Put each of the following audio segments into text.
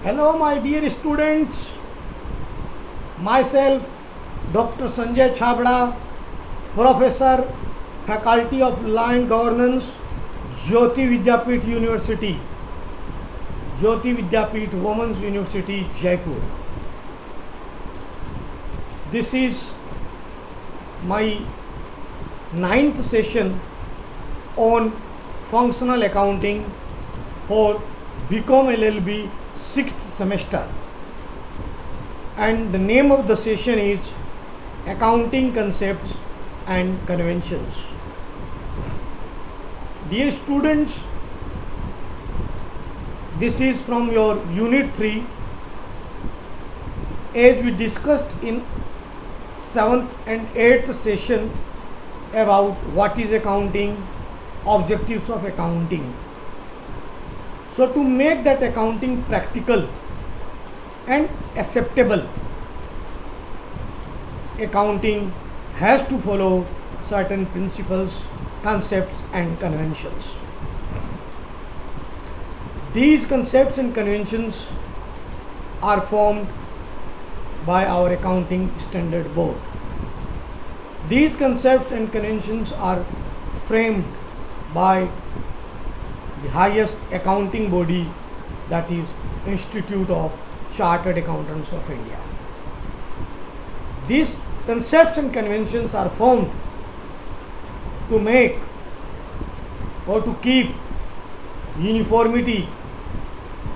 Hello, my dear students. Myself, Dr. Sanjay Chhabda, Professor, Faculty of Law and Governance, Jyoti Vidyapeeth University, Jyoti Vidyapeeth Women's University, Jaipur. This is my 9th session on functional accounting for BCom LLB 6th semester, and the name of the session is Accounting Concepts and Conventions. Dear students, this is from your Unit 3. As we discussed in 7th and 8th session about what is accounting, objectives of accounting. So to make that accounting practical and acceptable, accounting has to follow certain principles, concepts and conventions. These concepts and conventions are formed by our accounting standard board. These concepts and conventions are framed by the highest accounting body, that is Institute of Chartered Accountants of India. These concepts and conventions are formed to make or to keep uniformity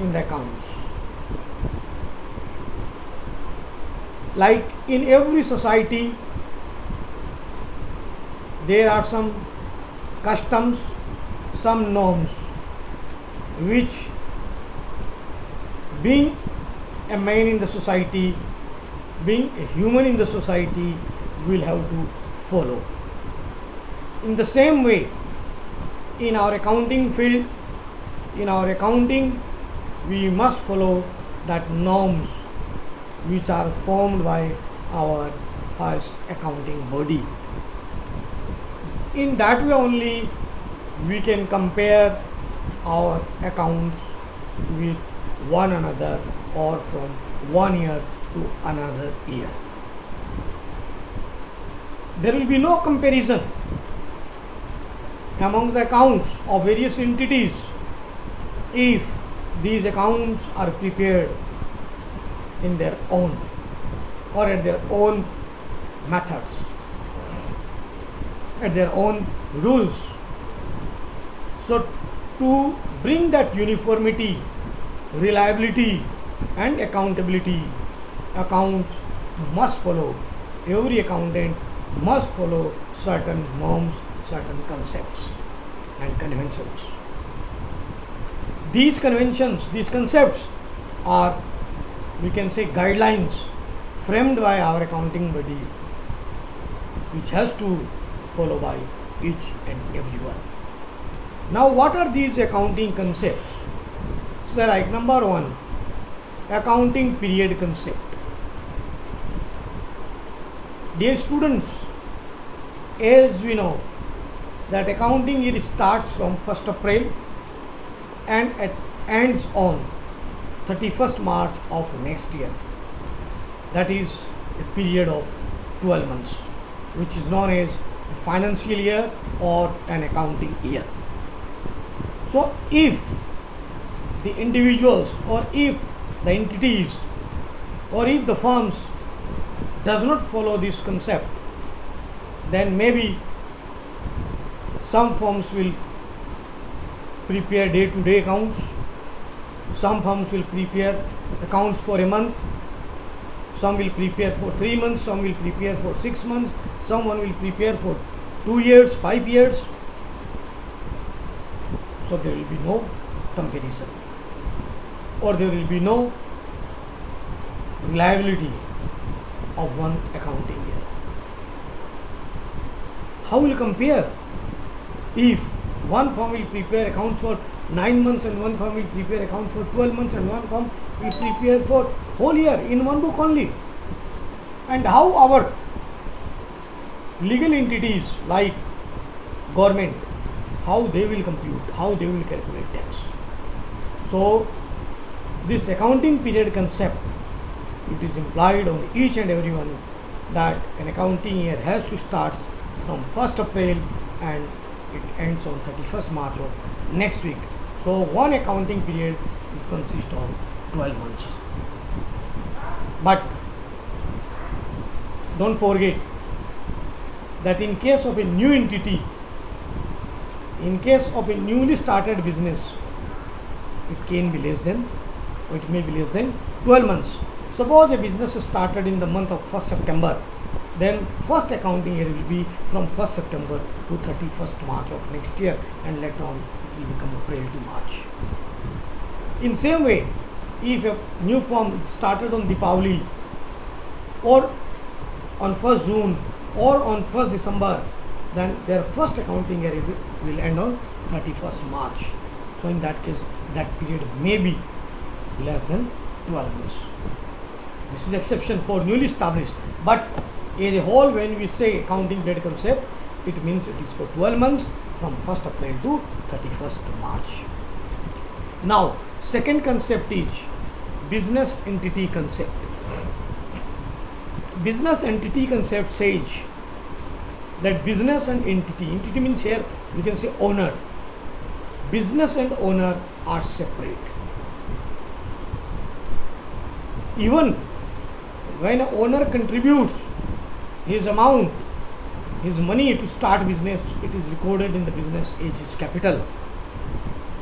in the accounts. Like in every society, there are some customs, some norms, which being a man in the society, being a human in the society, will have to follow. In the same way, in our accounting field, in our accounting, we must follow that norms which are formed by our highest accounting body. In that way only we can compare our accounts with one another or from one year to another year. There will be no comparison among the accounts of various entities if these accounts are prepared in their own or at their own methods, at their own rules. So to bring that uniformity, reliability and accountability, accounts must follow, every accountant must follow certain norms, certain concepts and conventions. These conventions, these concepts are, we can say, guidelines framed by our accounting body, which has to follow by each and everyone. Now, what are these accounting concepts? So, like number 1, accounting period concept. Dear students, as we know that accounting year starts from 1st April and it ends on 31st March of next year. That is a period of 12 months, which is known as a financial year or an accounting year. So if the individuals or if the entities or if the firms does not follow this concept, then maybe some firms will prepare day-to-day accounts, some firms will prepare accounts for a month, some will prepare for 3 months, some will prepare for 6 months, someone will prepare for 2 years, 5 years. So there will be no comparison, or there will be no reliability of one accounting year. How will you compare if one firm will prepare accounts for 9 months and one firm will prepare accounts for 12 months and one firm will prepare for whole year in one book only? And how our legal entities like government, how they will compute, how they will calculate tax. So this accounting period concept, it is implied on each and everyone that an accounting year has to start from 1st April and it ends on 31st March of next week. So one accounting period is consist of 12 months. But don't forget that in case of a new entity, in case of a newly started business, it can be less than, or it may be less than 12 months. Suppose a business is started in the month of 1st September, then first accounting year will be from 1st September to 31st March of next year, and later on it will become April to March. In same way, if a new firm started on Deepavali or on 1st June or on 1st December, then their first accounting year will end on 31st March. So in that case, that period may be less than 12 months. This is exception for newly established, but as a whole, when we say accounting period concept, it means it is for 12 months from 1st April to 31st March. Now, second concept is business entity concept. Business entity concept says that business and entity means here we can say owner. Business and owner are separate. Even when an owner contributes his amount, his money to start business, it is recorded in the business as his capital.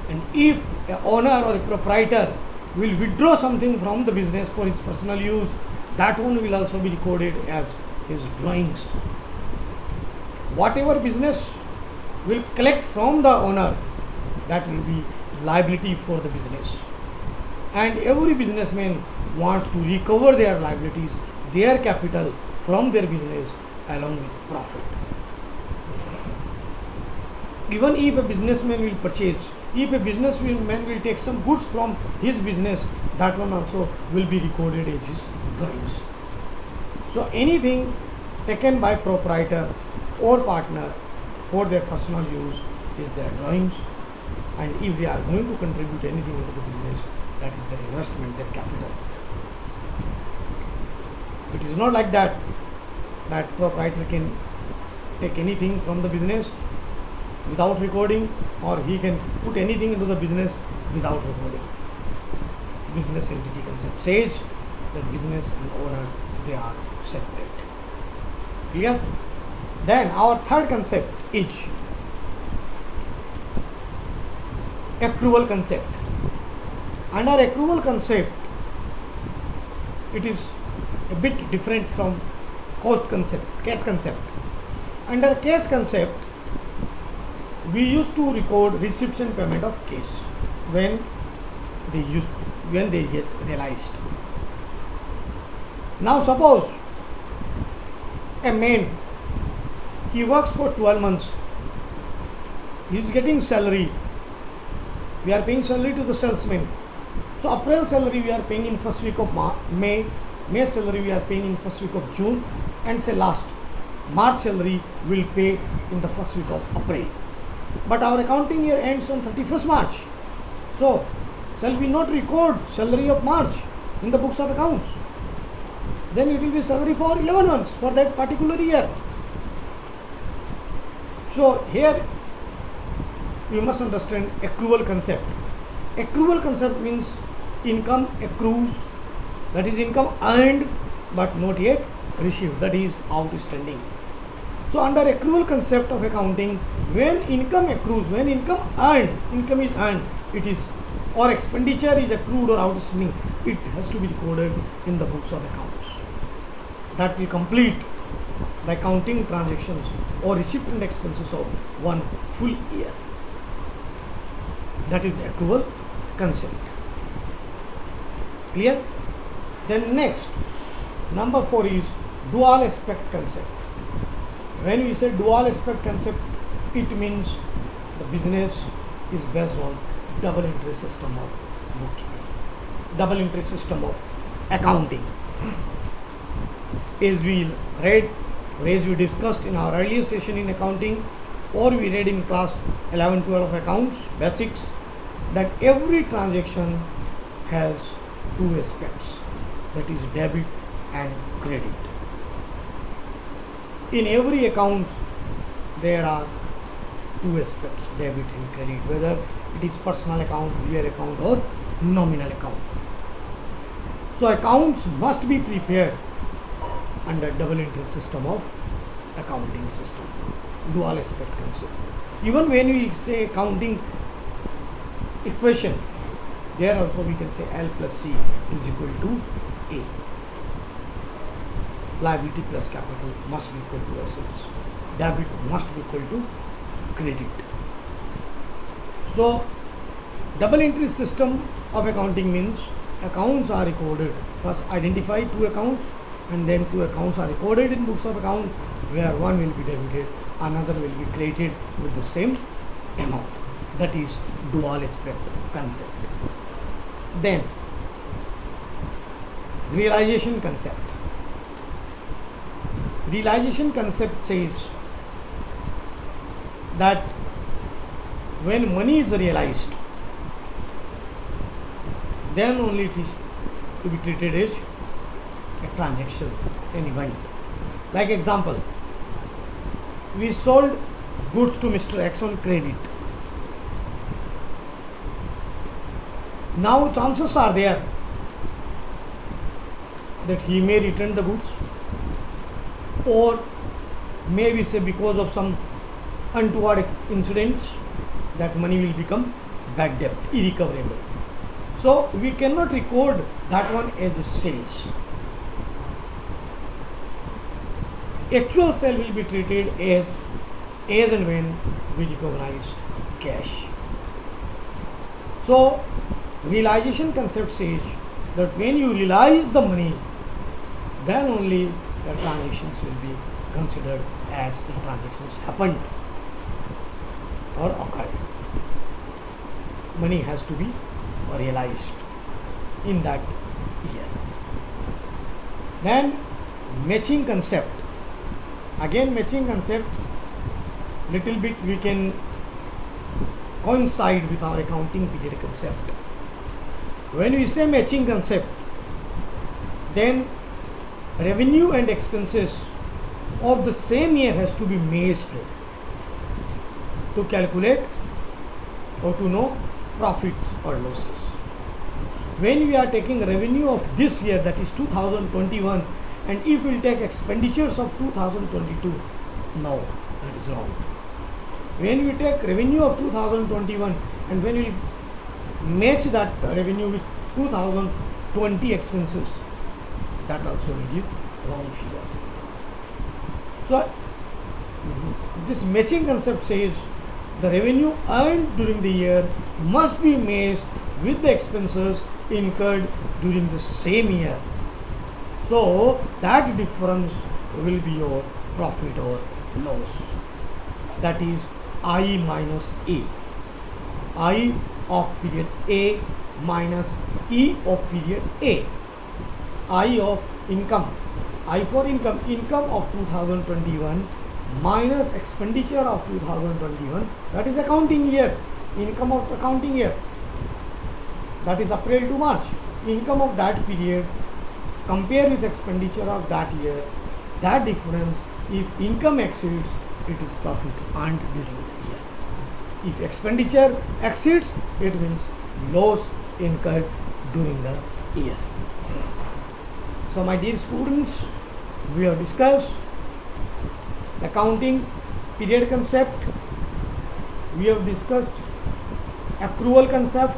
And if an owner or a proprietor will withdraw something from the business for his personal use, that one will also be recorded as his drawings. Whatever business will collect from the owner, that will be liability for the business. And every businessman wants to recover their liabilities, their capital from their business along with profit. Even if a businessman will purchase, if a businessman will take some goods from his business, that one also will be recorded as his drawings. So anything taken by proprietor or partner for their personal use is their drawings, and if they are going to contribute anything into the business, that is their investment, their capital. It is not like that proprietor can take anything from the business without recording, or he can put anything into the business without recording. Business entity concept says that business and owner, they are separate. Clear? Then our third concept is accrual concept. Under accrual concept, it is a bit different from cost concept, case concept. Under case concept, we used to record receipts and payment of case when they get realized. Now suppose a man, he works for 12 months, he is getting salary, we are paying salary to the salesman. So April salary we are paying in first week of May salary we are paying in first week of June, and say last March salary will pay in the first week of April. But our accounting year ends on 31st March. So shall we not record salary of March in the books of accounts? Then it will be salary for 11 months for that particular year. So here you must understand accrual concept. Accrual concept means income accrues, that is income earned but not yet received, that is outstanding. So under accrual concept of accounting, when income accrues, when income is earned, it is, or expenditure is accrued or outstanding, it has to be recorded in the books of accounts. That will complete the accounting transactions or receipt and expenses of one full year. That is accrual concept. Clear? Then next, number 4 is dual aspect concept. When we say dual aspect concept, it means the business is based on double entry system of bookkeeping, double entry system of accounting. As we read, or as we discussed in our earlier session in accounting, or we read in class 11-12 of accounts basics, that every transaction has two aspects, that is debit and credit. In every account there are two aspects, debit and credit, whether it is personal account, real account or nominal account. So accounts must be prepared under double entry system of accounting system, dual aspect concept. Even when we say accounting equation, there also we can say L plus C is equal to A. Liability plus capital must be equal to assets. Debit must be equal to credit. So double entry system of accounting means accounts are recorded. First identify two accounts and then two accounts are recorded in books of accounts, where one will be debited, another will be credited with the same amount. That is dual aspect concept. Then realization concept. Realization concept says that when money is realized, then only it is to be treated as a transaction, an event. Like example, we sold goods to Mr. X on credit. Now chances are there that he may return the goods, or maybe say because of some untoward incidents that money will become bad debt, irrecoverable. So we cannot record that one as a sales. Actual sale will be treated as and when we recognize cash. So realization concept says that when you realize the money, then only the transactions will be considered as the transactions happened or occurred. Money has to be realized in that year. Then matching concept. Again matching concept, little bit we can coincide with our accounting period concept. When we say matching concept, then revenue and expenses of the same year has to be matched to calculate or to know profits or losses. When we are taking revenue of this year, that is 2021, and if we will take expenditures of 2022, no, that is wrong. When we take revenue of 2021 and when we match that revenue with 2020 expenses, that also will give wrong figure. So this matching concept says the revenue earned during the year must be matched with the expenses incurred during the same year. So that difference will be your profit or loss. That is I minus A. I of period A minus E of period A. I of income. I for income. Income of 2021 minus expenditure of 2021. That is accounting year. Income of accounting year. That is April to March. Income of that period compare with expenditure of that year. That difference, if income exceeds, it is profit earned during the year. If expenditure exceeds, it means loss incurred during the year. So my dear students, we have discussed accounting period concept, we have discussed accrual concept,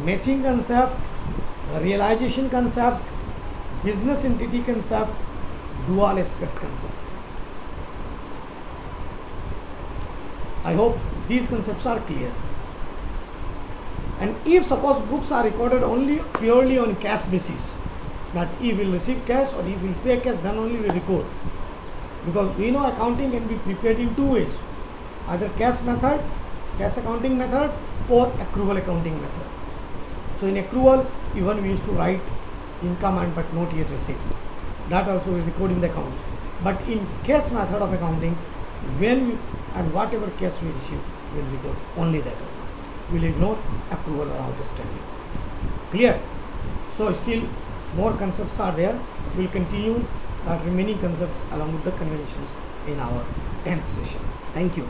matching concept, realization concept, business entity concept, dual aspect concept. I hope these concepts are clear. And if suppose books are recorded only purely on cash basis, that if we will receive cash or if we will pay cash, then only we record. Because we know accounting can be prepared in two ways, either cash method, cash accounting method, or accrual accounting method. So in accrual, even we used to write income and but not yet received. That also we record in the accounts. But in cash method of accounting, when we, and whatever cash we receive, we will record only that. We will ignore accrual or outstanding. Clear? So still more concepts are there. We will continue the remaining concepts along with the conventions in our 10th session. Thank you.